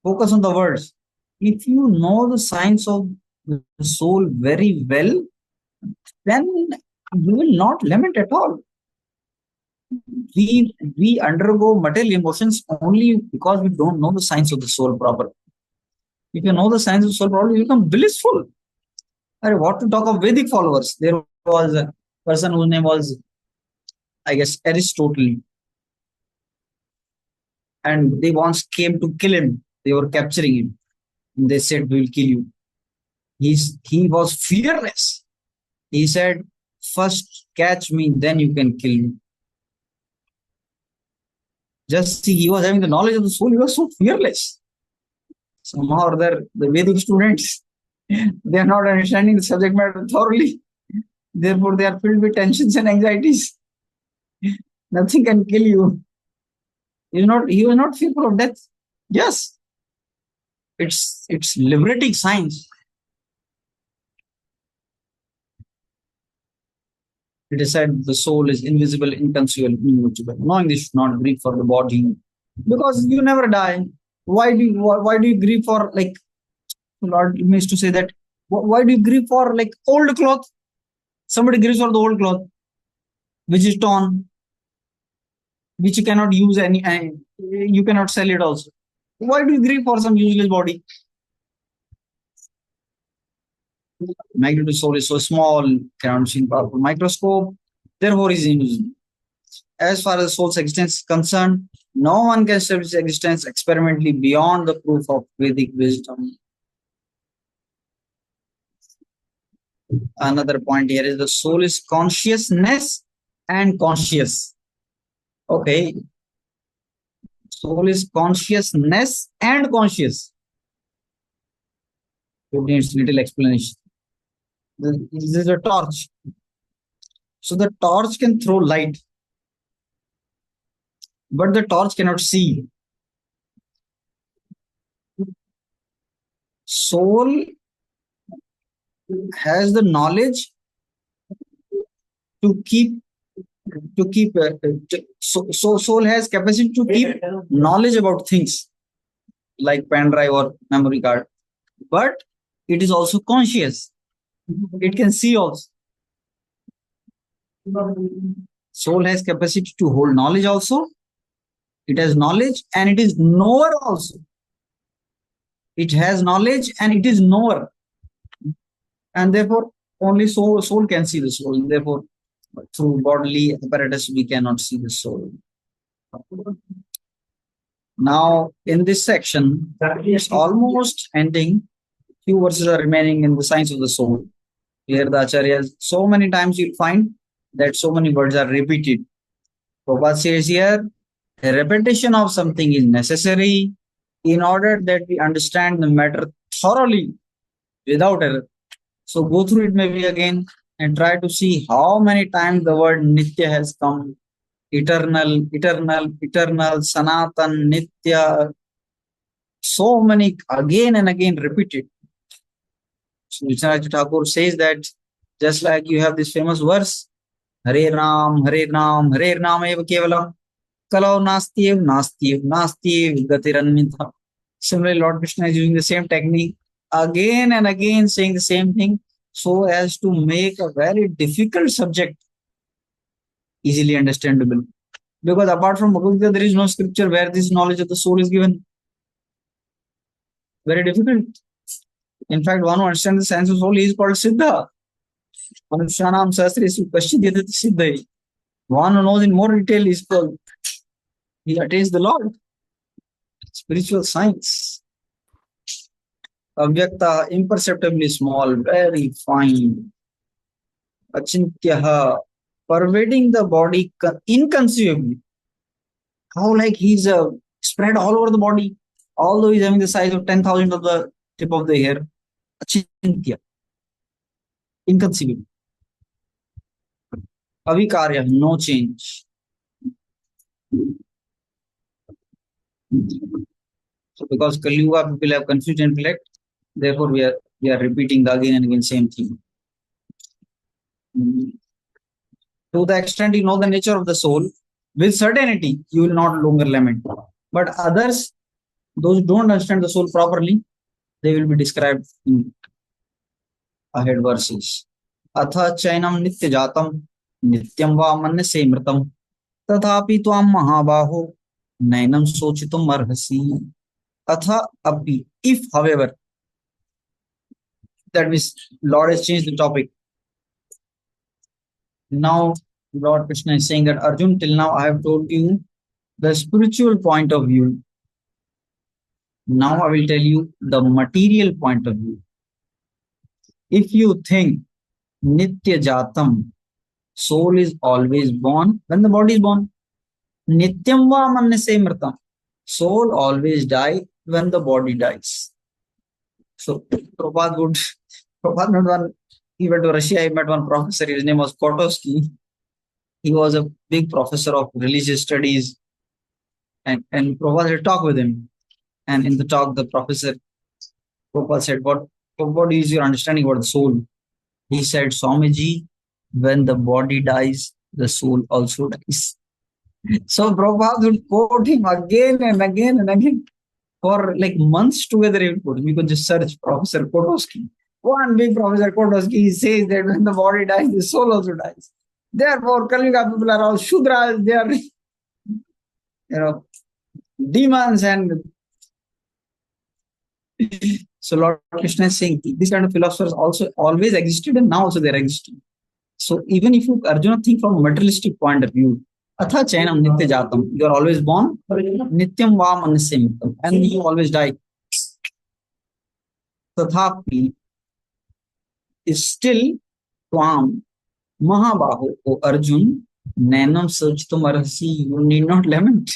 focus on the words. If you know the science of the soul very well, then you will not lament at all. We undergo material emotions only because we don't know the science of the soul properly. If you know the science of the soul properly, you become blissful. What to talk of Vedic followers? There was a person whose name was, I guess, Aristotle, and they once came to kill him. They were capturing him. And they said, "We will kill you." He was fearless. He said, "First catch me, then you can kill me." Just see, he was having the knowledge of the soul. He was so fearless. Somehow or other, the Vedic students, they are not understanding the subject matter thoroughly. Therefore, they are filled with tensions and anxieties. Nothing can kill you. He was not fearful of death. Yes, it's liberating science. It is said the soul is invisible, inconceivable, immutable. Knowing this should not grieve for the body, because you never die. Why do you grieve for, like, Lord means to say that, why do you grieve for like old cloth? Somebody grieves for the old cloth which is torn, which you cannot use you cannot sell it also. Why do you grieve for some useless body? Magnitude of soul is so small, cannot see in powerful microscope, therefore is invisible. As far as soul's existence is concerned, no one can establish existence experimentally beyond the proof of Vedic wisdom. Another point here is the soul is consciousness and conscious. Okay. Soul is consciousness and conscious. It needs little explanation. This is a torch. So the torch can throw light, but the torch cannot see. Soul has the knowledge to keep so soul has capacity to keep knowledge about things like pen drive or memory card, but it is also conscious. It can see also. Soul has capacity to hold knowledge also. It has knowledge and it is knower also. It has knowledge and it is knower. And therefore, only soul can see the soul. Therefore, through bodily apparatus, we cannot see the soul. Now, in this section, it's almost ending. Few verses are remaining in the science of the soul. Here, the Acharyas, so many times you'll find that so many words are repeated. Prabhupada says here, A repetition of something is necessary in order that we understand the matter thoroughly without error. So go through it maybe again and try to see how many times the word Nitya has come. Eternal, eternal, eternal, Sanatan, Nitya. So many again and again repeated. So Vishwanath Thakur says that just like you have this famous verse, Hare Ram, Hare Ram, Hare Ram eva kevalam, kalau nastyev, nastyev, nastyev, gatiranmitha. Similarly, Lord Krishna is using the same technique again and again, saying the same thing so as to make a very difficult subject easily understandable. Because apart from Bhagavad Gita, there is no scripture where this knowledge of the soul is given. Very difficult. In fact, one who understands the science of soul is called Siddha. Manushanam Shastri Pashidyati Siddhai. One who knows in more detail is called, he attains the Lord. Spiritual science. Avyakta, imperceptibly small, very fine. Achintyaha, pervading the body inconceivably. How like he's spread all over the body, although he's having the size of 10,000 of the tip of the hair. Achintya, inconceivable. Avikarya, no change. So because Kali Yuga people have confused intellect, therefore we are repeating the again and again same thing. To the extent you know the nature of the soul, with certainty you will not longer lament. But others, those who don't understand the soul properly, they will be described in ahead verses. Atha chainam nitya jatam nityam va manyase mritam तथापि त्वां महाबाहो नैनम सोचितुम अर्हसि. Atha api, if however, that means Lord has changed the topic. Now Lord Krishna is saying that Arjun, till now I have told you the spiritual point of view. Now I will tell you the material point of view. If you think Nitya Jatam, soul is always born when the body is born. Nityam va manyase mritam, soul always die when the body dies. So Prabhupada met one, he went to Russia, he met one professor, his name was Kotowski. He was a big professor of religious studies, and Prabhupada had talked with him. And in the talk, the professor, Prabhupada said, what is your understanding about the soul? He said, Swamiji, when the body dies, the soul also dies. So Prabhupada would quote him again and again and again. For like months together, he would quote him. You could just search Professor Kotowski. One big Professor Kotowski, he says that when the body dies, the soul also dies. Therefore, Kali Yuga people are all Shudras, they are, demons. And so Lord Krishna is saying these kind of philosophers also always existed and now also they are existing. So even if you, Arjuna, think from a materialistic point of view, Atha chainam nitya jatam, you are always born, nityam va manyase mritam, and you always die. Tathapi is still tvam mahabaho, O Arjun, nainam sochitum arhasi, you need not lament.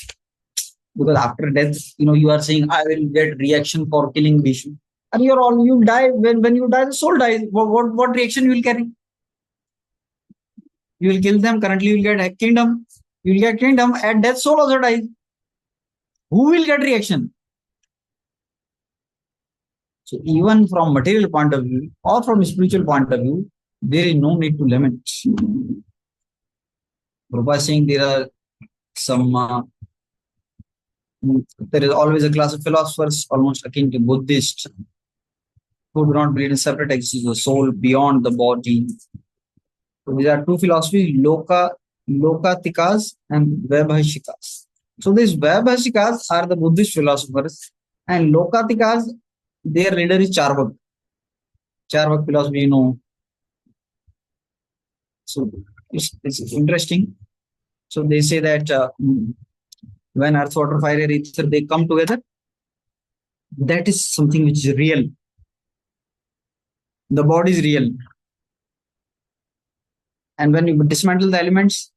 Because after death, you are saying, I will get reaction for killing Vishnu. And you die, when you die, the soul dies. What reaction you will carry? You will kill them, currently you will get kingdom. You will get kingdom, at death soul also dies. Who will get reaction? So even from material point of view or from spiritual point of view, there is no need to lament. Prabhupada is saying there are there is always a class of philosophers almost akin to Buddhists who do not believe in separate existence of the soul beyond the body. So these are two philosophies, Lokatikas and Vaibhashikas. So these Vaibhashikas are the Buddhist philosophers, and Lokatikas, their leader is Charvak. Charvak philosophy, So it's interesting. So they say that when earth, water, fire, air, ether, they come together, that is something which is real. The body is real. And when you dismantle the elements,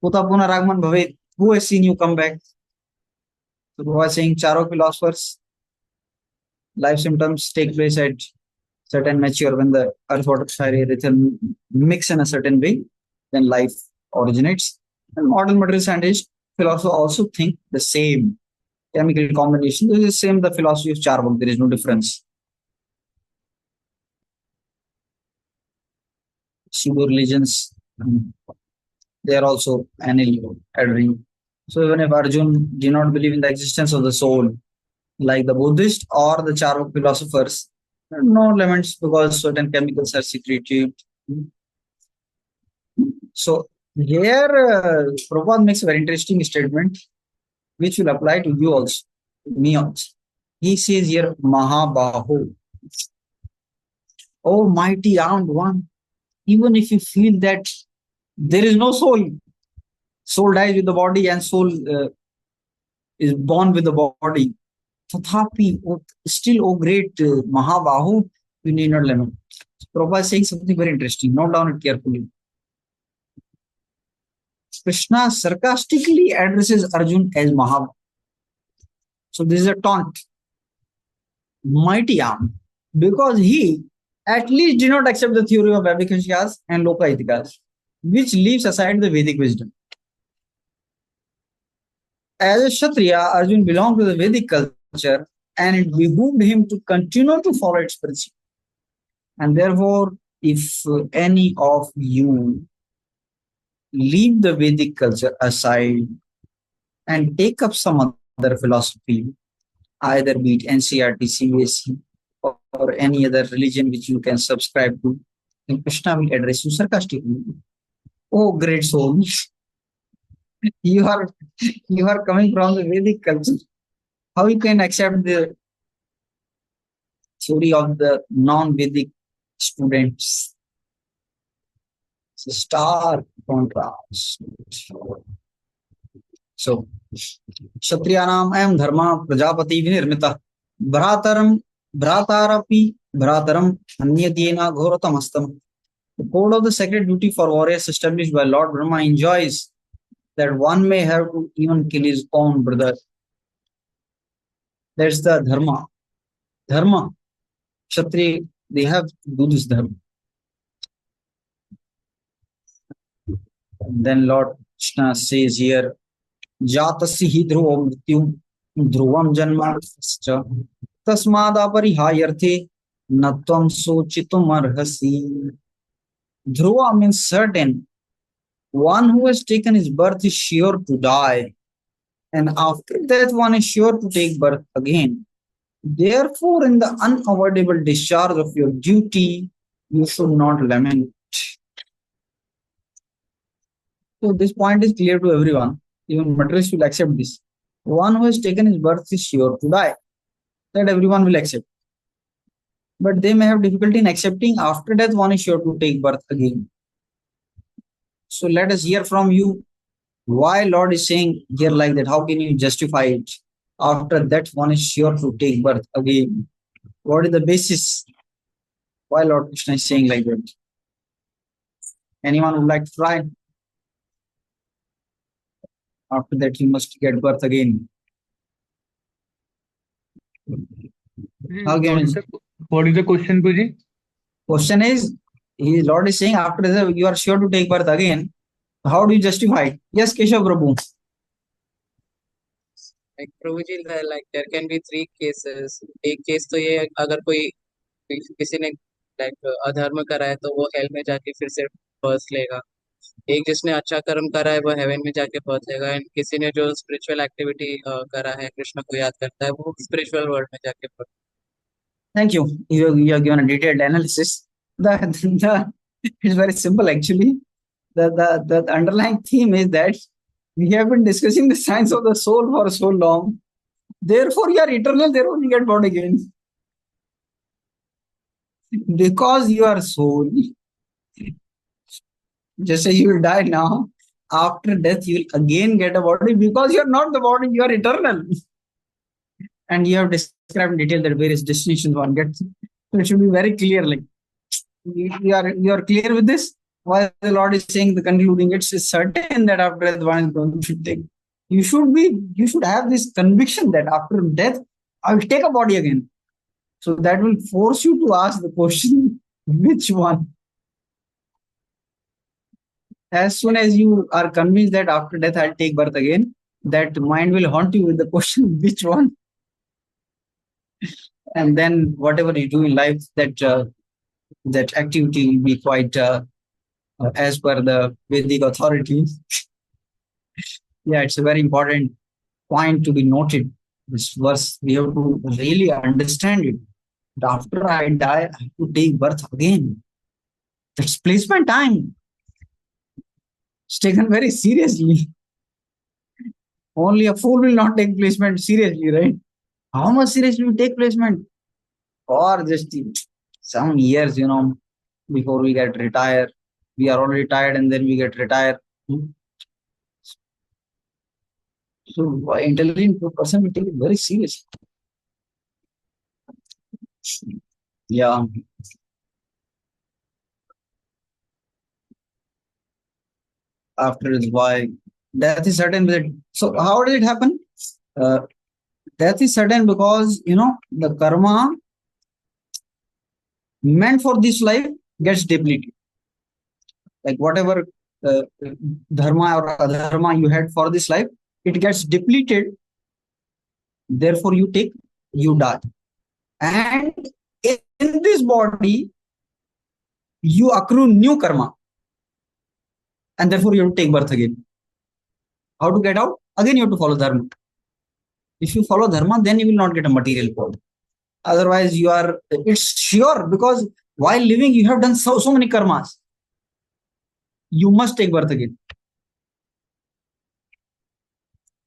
Puta Puna Ragman Bhavet, Who has seen you come back? So who are saying Charo philosophers, life symptoms take place at certain mature when the earth, water, fire, rhythm mix in a certain way, then life originates. And modern material scientists philosophers also think the same chemical combination. This is the same the philosophy of Charvak. There is no difference. Pseudo religions, they are also adhering. So even if Arjun did not believe in the existence of the soul, like the Buddhist or the Charvak philosophers, no laments because certain chemicals are secreted. So here, Prabhupada makes a very interesting statement, which will apply to you also, me also. He says here, Mahabaho, oh mighty armed one, even if you feel that there is no soul, soul dies with the body and soul is born with the body. Tathapi, still, oh great Mahabahu, you need not lament. Prabhupada is saying something very interesting. Note down it carefully. Krishna sarcastically addresses Arjun as Mahabahu. So this is a taunt. Mighty arm. Because he at least did not accept the theory of Abhikashas and Lokaitikas, which leaves aside the Vedic wisdom. As a Kshatriya, Arjun belonged to the Vedic culture and it behooved him to continue to follow its principles. And therefore, if any of you leave the Vedic culture aside and take up some other philosophy, either be it NCRT, CBSE, or any other religion which you can subscribe to, then Krishna will address you sarcastically. Oh, great soul, you are coming from the Vedic culture. How you can accept the theory of the non-Vedic students? It's a stark contrast. So, Kshatriyanam ayam dharma prajapati vinirmita bhratarapi bhrataram anyadyena ghorotam astam. The code of the sacred duty for warriors established by Lord Brahma enjoys that one may have to even kill his own brother. That's the dharma. Dharma. Kshatri, they have to do this dharma. And then Lord Krishna says here, Jatasi hi dhruvam mrityu dhruvam janma tasmadaparihyarthe natvam sochitum arhasi. Dhruva means certain. One who has taken his birth is sure to die. And after that, one is sure to take birth again. Therefore, in the unavoidable discharge of your duty, you should not lament. So this point is clear to everyone. Even materialists will accept this. One who has taken his birth is sure to die. That everyone will accept. But they may have difficulty in accepting after death one is sure to take birth again. So let us hear from you why Lord is saying here like that. How can you justify it? After that one is sure to take birth again. What is the basis why Lord Krishna is saying like that? Anyone would like to try? After that you must get birth again. Again, what is the question, Prabhuji? Question is, Lord is saying after that you are sure to take birth again. How do you justify it? Yes, Keshav Prabhu. Like Prabhuji, like there can be three cases. एक case तो ये अगर कोई किसी ने like अधर्म करा है तो वो हेल में जाके फिर से बर्थ लेगा. एक जिसने अच्छा कर्म करा है वो हेवन में जाके बर्थ लेगा. एंड किसी ने जो स्पिरिचुअल एक्टिविटी करा है, कृष्ण को याद करता है, वो स्पिरिचुअल वर्ल्ड में जाके birth. Thank you. You have given a detailed analysis. It's very simple actually. The underlying theme is that we have been discussing the science of the soul for so long. Therefore, you are eternal, therefore you get born again. Because you are soul, just say you will die now. After death, you will again get a body because you are not the body, you are eternal. And you have described in detail that various destinations one gets. So it should be very clear. Like you are clear with this? Why the Lord is saying the concluding, it's certain that after death one is going to take You should have this conviction that after death, I will take a body again. So that will force you to ask the question, which one? As soon as you are convinced that after death I'll take birth again, that mind will haunt you with the question, which one? And then whatever you do in life, that activity will be quite as per the Vedic authorities. Yeah, it's a very important point to be noted. This verse, we have to really understand it. That after I die, I have to take birth again. That's placement time. It's taken very seriously. Only a fool will not take placement seriously, right? How much seriously we take placement? Or just some years, before we get retired. We are already tired and then we get retired. So intelligent person will take it very seriously. Yeah. After is why death is certain. So how did it happen? Uh, Death is certain because the karma meant for this life gets depleted. Like whatever uh, dharma or adharma you had for this life, it gets depleted. Therefore, you die. And in this body, you accrue new karma. And therefore, you have to take birth again. How to get out? Again, you have to follow dharma. If you follow dharma, then you will not get a material body. Otherwise, it's sure, because while living, you have done so many karmas. You must take birth again.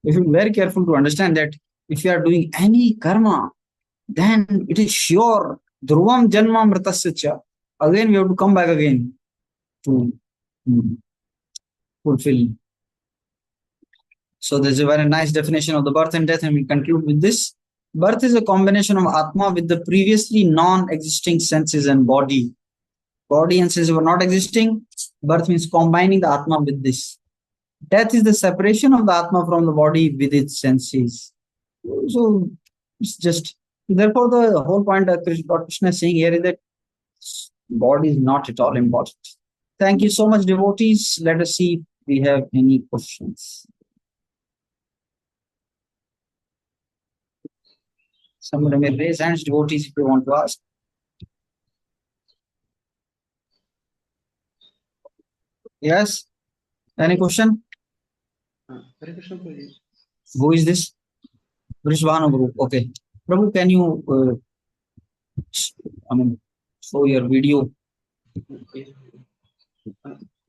You should be very careful to understand that if you are doing any karma, then it is sure. Dhruvam janma mritasya. Again, we have to come back again to fulfill. So there's a very nice definition of the birth and death, and we conclude with this. Birth is a combination of Atma with the previously non-existing senses and body. Body and senses were not existing. Birth means combining the Atma with this. Death is the separation of the Atma from the body with its senses. So it's just, therefore the whole point that Krishna is saying here is that body is not at all important. Thank you so much, devotees. Let us see if we have any questions. Somebody may raise hands, devotees, if you want to ask. Yes? Any question? Hare Krishna Prabhuji. Who is this? Vrishvana group. Okay. Prabhu, can you show your video?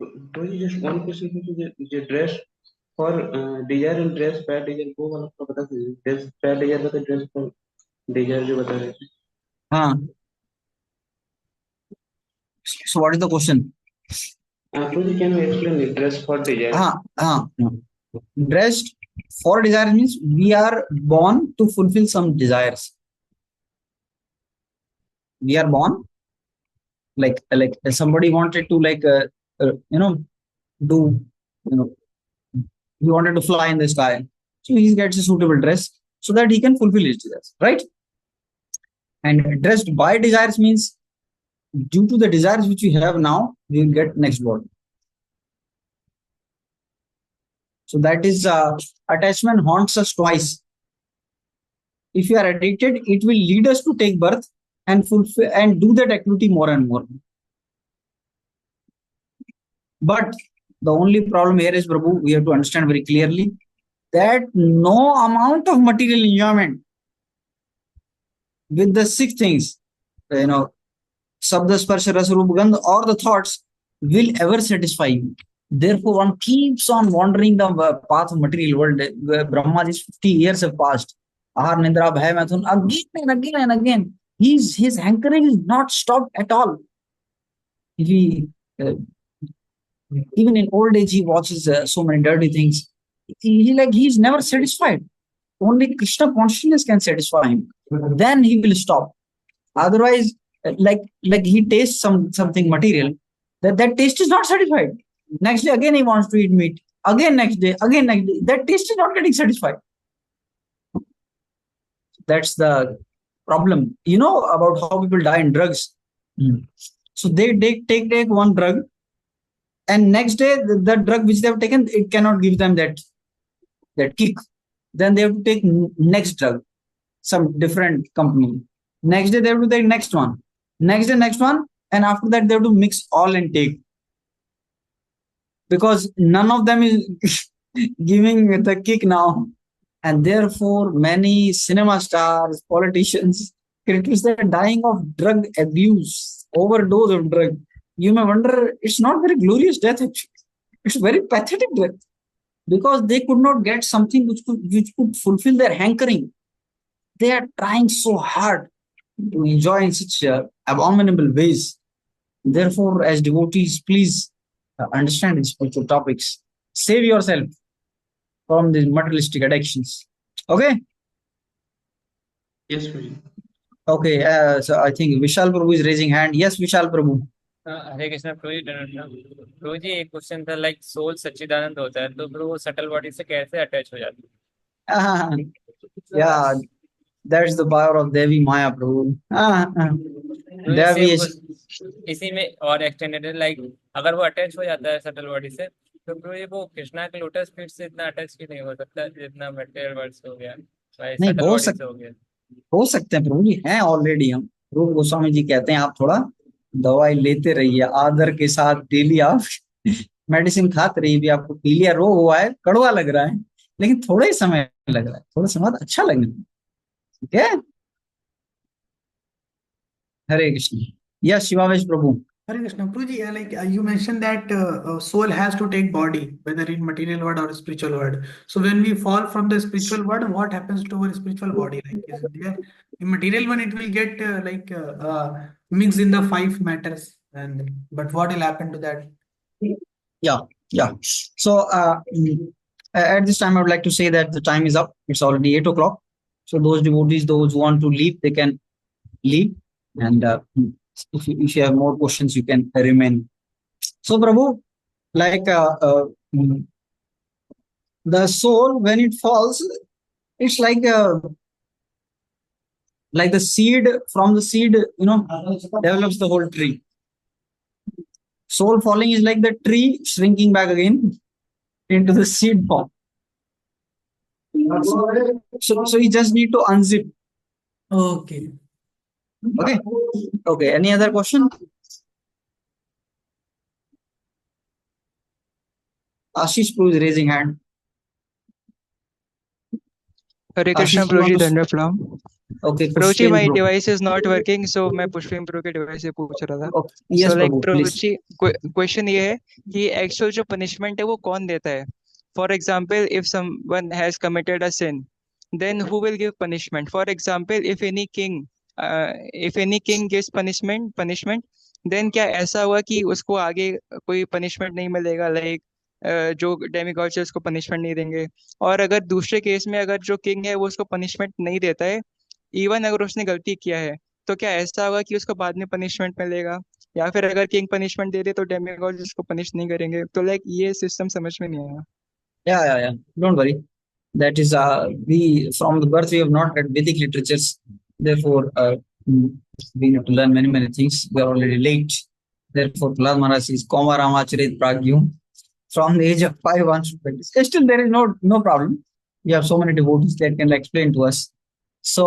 Prabhuji, just one question है कि जो dress for desire and dress bad desire वो वाला आपको बता दीजिए. Dress bad desire का dress for desire जो बता रहे थे. हाँ. So what is the question? Prabhuji, can you explain the dress for desire? Dressed for desire means we are born to fulfill some desires. We are born like somebody wanted to do he wanted to fly in the sky, so he gets a suitable dress so that he can fulfill his desires, right? And dressed by desires means due to the desires which we have now, we will get next body. So that is attachment haunts us twice. If you are addicted, it will lead us to take birth and fulfill and do that activity more and more. But the only problem here is, Prabhu, we have to understand very clearly that no amount of material enjoyment with the six things, Sabda, Sparsha, Rasa, Rupa, Gandha, or the thoughts will ever satisfy you. Therefore, one keeps on wandering the path of material world. Brahma, these 50 years have passed. Ahar, Nidra, Bhaya, Mathun, again and again and again. His hankering is not stopped at all. If he, even in old age, he watches so many dirty things. He's never satisfied. Only Krishna consciousness can satisfy him. Then he will stop. Otherwise, like he tastes something material, that taste is not satisfied. Next day again he wants to eat meat. again next day, that taste is not getting satisfied. That's the problem. You know about how people die in drugs. So they take one drug, and next day the drug which they have taken, it cannot give them that kick. Then they have to take next drug, some different company. Next day they have to take next one. Next day next one, and after that they have to mix all and take, because none of them is giving the kick now. And therefore, many cinema stars, politicians, critics, are dying of drug abuse, overdose of drug. You may wonder, it's not very glorious death, actually. It's a very pathetic death, because they could not get something which could fulfill their hankering. They are trying so hard to enjoy in such abominable ways. Therefore, as devotees, please understand these spiritual topics. Save yourself from these materialistic addictions. Okay? Yes, Prabhuji. Okay, so I think Vishal Prabhu is raising hand. Yes, Vishal Prabhu. हरे कृष्णा प्रभु प्रभु जी एक question था like soul सच्चिदानंद होता है तो फिर वो subtle body से कैसे attach हो जाती है Yeah, that's the power of Devi Maya, Prabhu. तो Devi सेम is. इसी में और एक्सटेंडेड लाइक अगर वो अटैच हो जाता है सटल बॉडी से तो प्रभु जी वो कृष्णा के लोटस फीट से इतना अटैच क्यों नहीं हो सकता जितना मटेरियल वर्ल्ड से हो गया नहीं सटल बॉडी से हो गया हो सकते हैं प्रभु जी, हैं ऑलरेडी हम। रूप गोस्वामी जी कहते हैं आप थोड़ा दवाई लेते रहिए आदर के साथ, डेली आप मेडिसिन खाते रहिए। भी आपको पीलिया रोग हुआ है, कड़वा लग रहा है, लेकिन थोड़ा ही समय लग रहा है, थोड़ा समय बाद अच्छा लगने लगेगा। ठीक है, हरे Krishna. Yes शिवावेश Prabhu. Hare Krishna. Prabhuji, like you mentioned that soul has to take body, whether in material world or spiritual world. So when we fall from the spiritual world, what happens to our spiritual body? Like is there in material one, it will get mixed in the five matters, and but what will happen to that? Yeah. So at this time I would like to say that the time is up. It's already 8 o'clock. So those devotees, those who want to leave, they can leave. And if you have more questions, you can remain. So Prabhu, like the soul, when it falls, it's like the seed. From the seed, develops the whole tree. Soul falling is like the tree shrinking back again into the seed form. So you just need to unzip. Okay. Okay. Any other question? Ashish Prabhu is raising hand. Hare Krishna Ashish, you Prabhu ji want to- धन्यवाद प्रणाम Okay, Prabhu ji Pushpin my Prabhu. Device is not working so मैं पुष्पिन प्रभु के device से पूछ रहा था Okay. Yes, so like Prabhu, Prabhu please. Ji question ये है कि एक्चुअल जो पनिशमेंट है वो कौन देता है for example if someone has committed a sin then who will give punishment for example if any king gives punishment then क्या ऐसा हुआ कि उसको आगे कोई पनिशमेंट नहीं मिलेगा लाइक जो डेमिगॉड्स है उसको पनिशमेंट नहीं देंगे और अगर दूसरे केस में अगर जो किंग है वो उसको पनिशमेंट नहीं देता है इवन अगर उसने गलती किया है तो क्या ऐसा होगा कि उसको बाद में पनिशमेंट मिलेगा या फिर अगर किंग पनिशमेंट दे दे तो डेमिगॉड्स उसको पनिश नहीं करेंगे तो लाइक ये सिस्टम समझ में नहीं आया Yeah. Don't worry. That is, we from the birth we have not read Vedic literatures. Therefore, we need to learn many things. We are already late. Therefore, Prahlad Maharaj says, "Koma Ramacharit Pragyum." From the age of 5, one should practice. Still, there is no problem. We have so many devotees that can explain to us. So,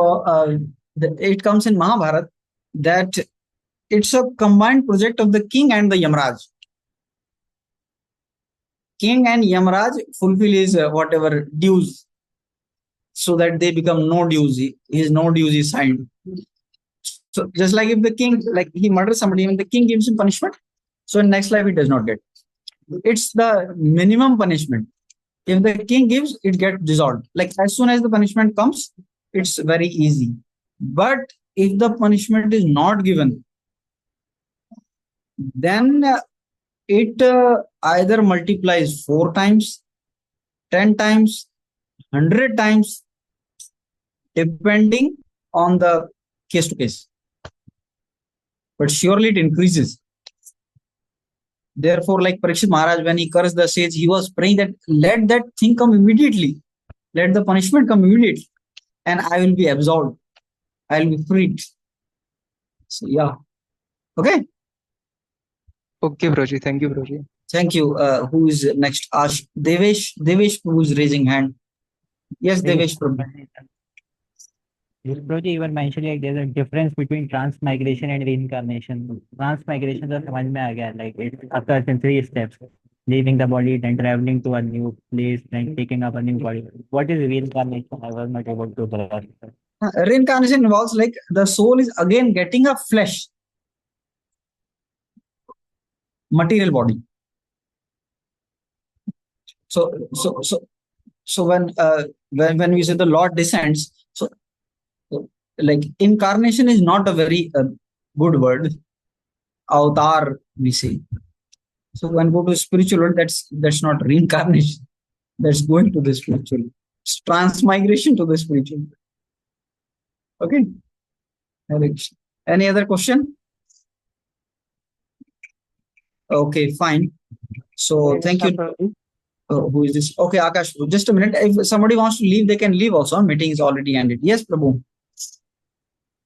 it comes in Mahabharata that it's a combined project of the king and the Yamraj. King and Yamraj fulfill his whatever dues, so that they become no dues. His no dues is signed. So just like if the king, like he murders somebody, when the king gives him punishment, so in next life he does not get. It's the minimum punishment. If the king gives, it gets dissolved. Like as soon as the punishment comes, it's very easy. But if the punishment is not given, then it either multiplies 4 times, 10 times, 100 times, depending on the case to case. But surely it increases. Therefore, like Parikshit Maharaj, when he cursed the sage, he was praying that let that thing come immediately, let the punishment come immediately, and I will be absolved. I will be freed. So yeah. Okay. Okay, Prabhuji. Thank you, Prabhuji. Thank you. Who is next? Ash Devesh, who is raising hand? Yes, Devesh Prabhu. Prabhuji, you were mentioning like there's a difference between transmigration and reincarnation. Transmigration तो समझ में आ गया, like it occurs in 3 steps: leaving the body, then traveling to a new place, then taking up a new body. What is reincarnation? I was not able to grasp. Reincarnation involves like the soul is again getting a flesh, material body. So when we say the Lord descends, so like incarnation is not a very good word. Avatar, we say. So when go to spiritual world, that's not reincarnation. That's going to the spiritual. It's transmigration to the spiritual. Okay. Any other question? Okay, fine. So thank you. Who is this? Okay, Akash, just a minute. If somebody wants to leave, they can leave also. Meeting is already ended. Yes, Prabhu.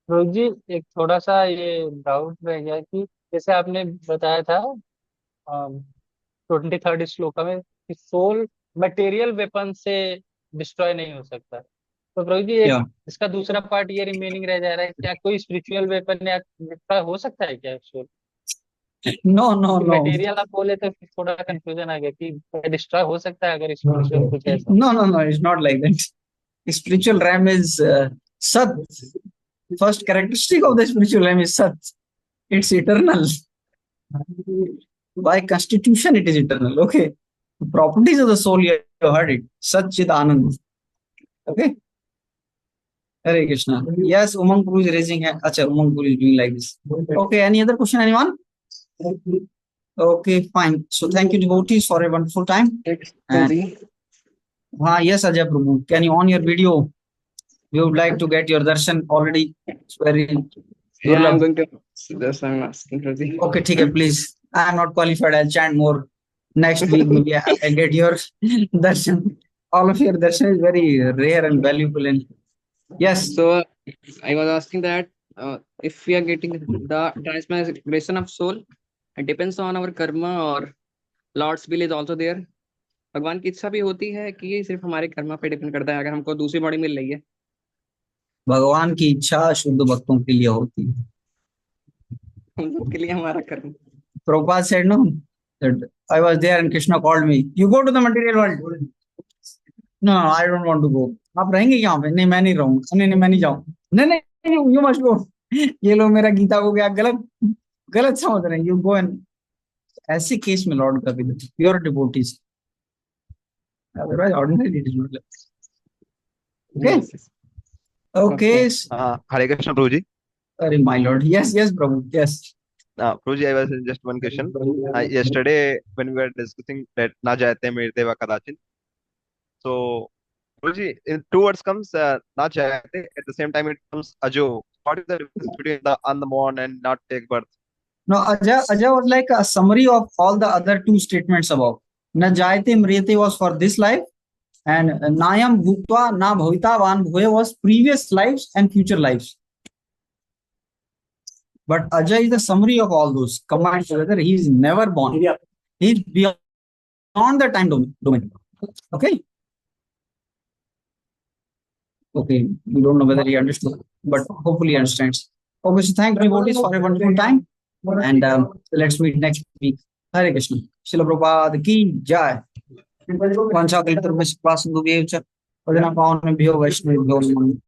Rohit जी, एक थोड़ा सा ये doubt रह गया कि जैसे आपने बताया था 23rd श्लोका में कि सोल मटेरियल वेपन से डिस्ट्रॉय नहीं हो सकता, तो प्रभु जी एक Yeah. इसका दूसरा पार्ट ये रिमेनिंग रह जा रहा है, क्या कोई स्पिरिचुअल वेपन या डिस्ट्रॉय हो सकता है क्या सोल? No. मटेरियल आप बोले तो फिर थोड़ा कंफ्यूजन आ गया कि डिस्ट्रॉय हो सकता है अगर स्पिरिचुअल कुछ ऐसा। No. It's not like that. Spiritual realm is Sat. First characteristic of the spiritual realm is Sat. It's eternal. By constitution, it is eternal. Okay. The properties of the soul, you have heard it. Sat Chit Anand. Okay. Hare Krishna. Yes, Umang Puru is raising hand. Acha, Umang Puru is doing like this. Okay. Any other question, anyone? Okay, fine. So thank you, devotees, for a wonderful time. And, yes, Ajay Prabhu. Can you on your video? We would like to get your darshan already. It's very. Yeah, I'm going to. That's why I'm asking for the. Okay, ठीक है, please. I am not qualified. I'll chant more. Next week, maybe I'll get your darshan. All of your darshan is very rare and valuable. And yes. So I was asking that if we are getting the transmigration of soul, it depends on our karma or Lord's will is also there. भगवान की इच्छा भी होती है कि ये सिर्फ हमारे कर्मा पे डिपेंड करता है, अगर हमको दूसरी बॉडी मिल रही है। भगवान की इच्छा शुद्ध भक्तों के लिए होती है, हम लोग के लिए हमारा कर्म। Prabhupada said no, that I was there and Krishna called me. You go to the material world. No, I don't want to go. आप रहेंगे यहाँ पे? नहीं, मैं नहीं रहूंगा। नहीं, मैं नहीं जाऊँ। नहीं, you must go. ये लोग मेरा गीता को क्या गलत समझ रहे हैं। You go and ऐसे केस में लॉर्ड का भी pure devotees, otherwise ordinary it is not like. Okay. Hare Krishna, Prabhuji. Sorry, my lord. Yes, Prabhu. Yes. Prabhuji, I was in just one question. Yesterday, when we were discussing that na jayate mirdeva kadachin. So, Prabhuji, in 2 words comes na jayate. At the same time, it comes ajo. What is the difference between the unborn and not take birth? No, aja was like a summary of all the other 2 statements above. Na jayate mriyate was for this life, and nayam bhuktva na bhavitavan bhuve was previous lives and future lives. But Ajay is the summary of all those combined together. He is never born. He is beyond the time domain. Okay. Okay. We don't know whether he understood, but hopefully he understands. Okay. So thank you, devotees, for a wonderful time. And let's meet next week. Hare Krishna. Srila Prabhupada ki jai. Vancha kalpatarubhasya prasindubhyeva cha padana pavanebhyo vaishnavebhyo namo.